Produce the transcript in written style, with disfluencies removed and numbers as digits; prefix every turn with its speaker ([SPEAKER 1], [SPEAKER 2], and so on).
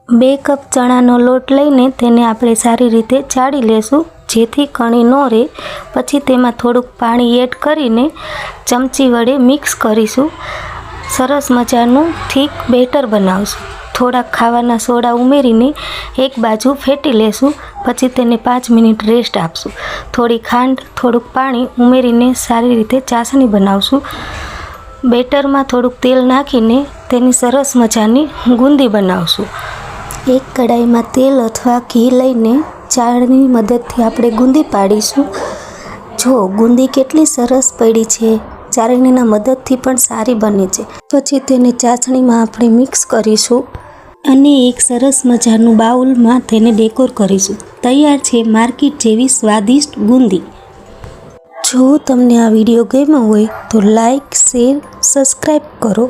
[SPEAKER 1] 2 cup ચણાનો લોટ લઈને તેને આપણે સારી રીતે ચાળી લેશું જેથી કણી ન રહે। પછી તેમાં થોડુંક પાણી એડ કરીને ચમચી વડે મિક્સ કરીશું। સરસ મજાનું થીક બેટર બનાવશું। થોડાક ખાવાના સોડા ઉમેરીને એક બાજુ ફેટી લેશું। પછી તેને 5 મિનિટ રેસ્ટ આપશું। થોડી ખાંડ થોડુંક પાણી ઉમેરીને સારી રીતે ચાસણી બનાવશું। બેટરમાં થોડુંક તેલ નાખીને તેની સરસ મજાની ગુંદી બનાવશું। એક કડાઈમાં તેલ અથવા ઘી લઈને ચાળણીની મદદથી આપણે ગુંદી પાડીશું। જો ગુંદી કેટલી સરસ પડી છે, ચાળણીના મદદથી પણ સારી બને છે। પછી તેને ચાસણીમાં આપણે મિક્સ કરીશું અને એક સરસ મજાનું બાઉલમાં તેને ડેકોર કરીશું। તૈયાર છે માર્કેટ જેવી સ્વાદિષ્ટ ગુંદી। જો તમને આ વિડીયો ગમ્યો હોય તો લાઈક, શેર, સબસ્ક્રાઈબ કરો।